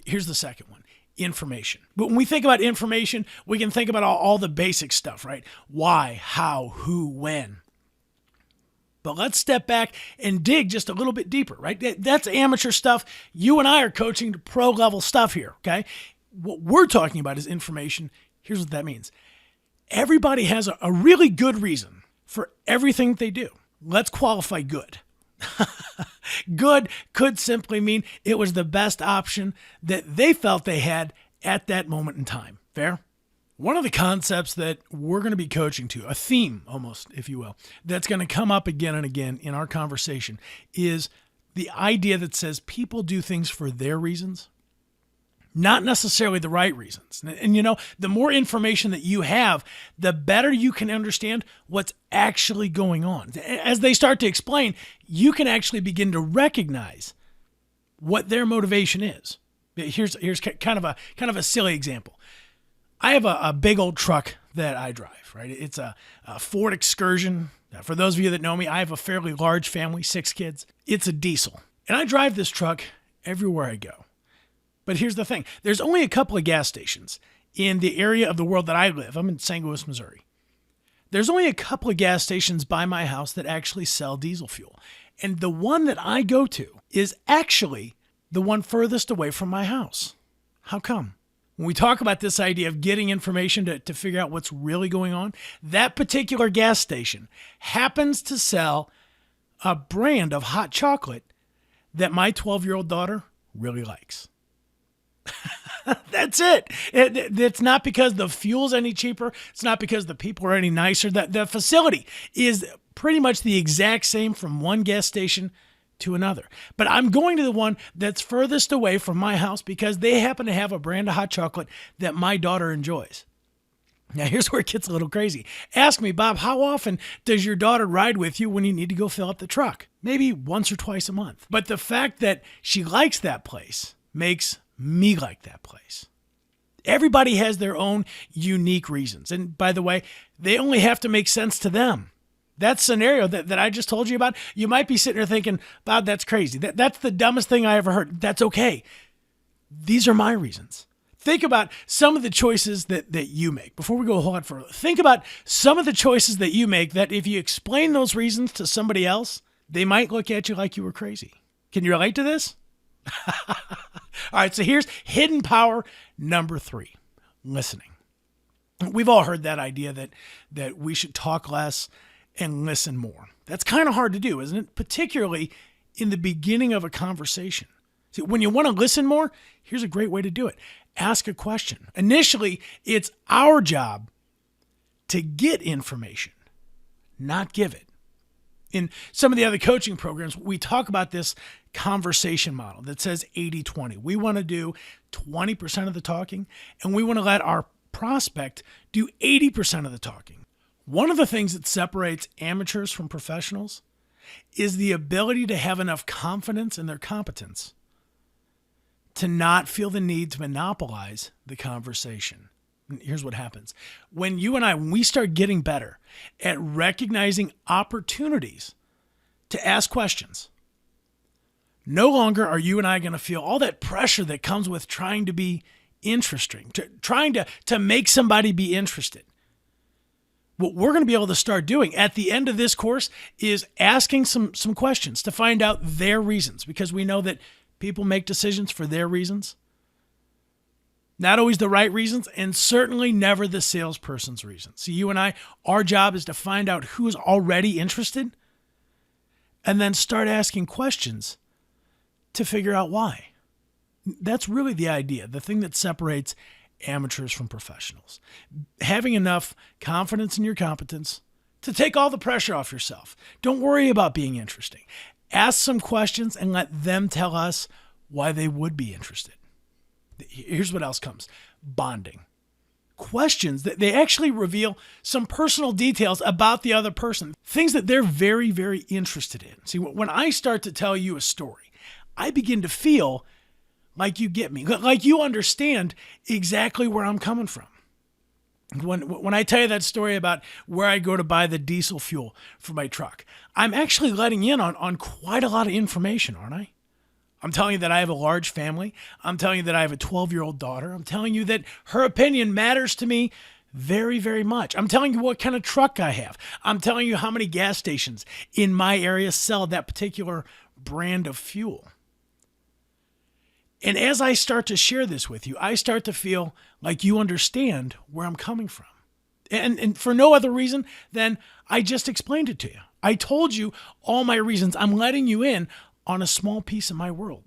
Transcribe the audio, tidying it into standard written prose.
Here's the second one. Information. But when we think about information, we can think about all the basic stuff, right? Why, how, who, when. But let's step back and dig just a little bit deeper, right? That's amateur stuff. You and I are coaching to pro level stuff here, okay? What we're talking about is information. Here's what that means. Everybody has a really good reason for everything they do. Let's qualify good. Good could simply mean it was the best option that they felt they had at that moment in time. Fair? One of the concepts that we're going to be coaching to, a theme almost, if you will, that's going to come up again and again in our conversation is the idea that says people do things for their reasons, not necessarily the right reasons. And the more information that you have, the better you can understand what's actually going on. As they start to explain, you can actually begin to recognize what their motivation is. Here's kind of a silly example. I have a big old truck that I drive, right? It's a Ford Excursion. For those of you that know me, I have a fairly large family, 6 kids. It's a diesel. And I drive this truck everywhere I go. But here's the thing. There's only a couple of gas stations in the area of the world that I live. I'm in St. Louis, Missouri. There's only a couple of gas stations by my house that actually sell diesel fuel. And the one that I go to is actually the one furthest away from my house. How come? When we talk about this idea of getting information to figure out what's really going on, that particular gas station happens to sell a brand of hot chocolate that my 12-year-old daughter really likes. That's it. It's not because the fuel's any cheaper. It's not because the people are any nicer. The facility is pretty much the exact same from one gas station to another. But I'm going to the one that's furthest away from my house because they happen to have a brand of hot chocolate that my daughter enjoys. Now, here's where it gets a little crazy. Ask me, Bob, how often does your daughter ride with you when you need to go fill up the truck? Maybe once or twice a month. But the fact that she likes that place makes me like that place. Everybody has their own unique reasons. And by the way, they only have to make sense to them. That scenario that I just told you about, you might be sitting there thinking, Bob, that's crazy. That's the dumbest thing I ever heard. That's okay. These are my reasons. Think about some of the choices that you make. Before we go a whole lot further, think about some of the choices that you make that if you explain those reasons to somebody else, they might look at you like you were crazy. Can you relate to this? All right, so here's hidden power number 3, listening. We've all heard that idea that we should talk less and listen more. That's kind of hard to do, isn't it? Particularly in the beginning of a conversation. See, when you want to listen more, here's a great way to do it. Ask a question. Initially, it's our job to get information, not give it. In some of the other coaching programs, we talk about this conversation model that says 80-20. We want to do 20% of the talking, and we want to let our prospect do 80% of the talking. One of the things that separates amateurs from professionals is the ability to have enough confidence in their competence to not feel the need to monopolize the conversation. Here's what happens. When you and I, when we start getting better at recognizing opportunities to ask questions, no longer are you and I going to feel all that pressure that comes with trying to be interesting, trying to make somebody be interested. What we're going to be able to start doing at the end of this course is asking some questions to find out their reasons, because we know that people make decisions for their reasons. Not always the right reasons, and certainly never the salesperson's reasons. So you and I, our job is to find out who's already interested and then start asking questions to figure out why. That's really the idea, the thing that separates amateurs from professionals. Having enough confidence in your competence to take all the pressure off yourself. Don't worry about being interesting. Ask some questions and let them tell us why they would be interested. Here's what else comes. Bonding. Questions that they actually reveal some personal details about the other person, things that they're very, very interested in. See, when I start to tell you a story, I begin to feel like you get me, like you understand exactly where I'm coming from. When I tell you that story about where I go to buy the diesel fuel for my truck, I'm actually letting in on quite a lot of information, aren't I? I'm telling you that I have a large family. I'm telling you that I have a 12-year-old daughter. I'm telling you that her opinion matters to me very, very much. I'm telling you what kind of truck I have. I'm telling you how many gas stations in my area sell that particular brand of fuel. And as I start to share this with you, I start to feel like you understand where I'm coming from. And for no other reason than I just explained it to you. I told you all my reasons. I'm letting you in on a small piece of my world.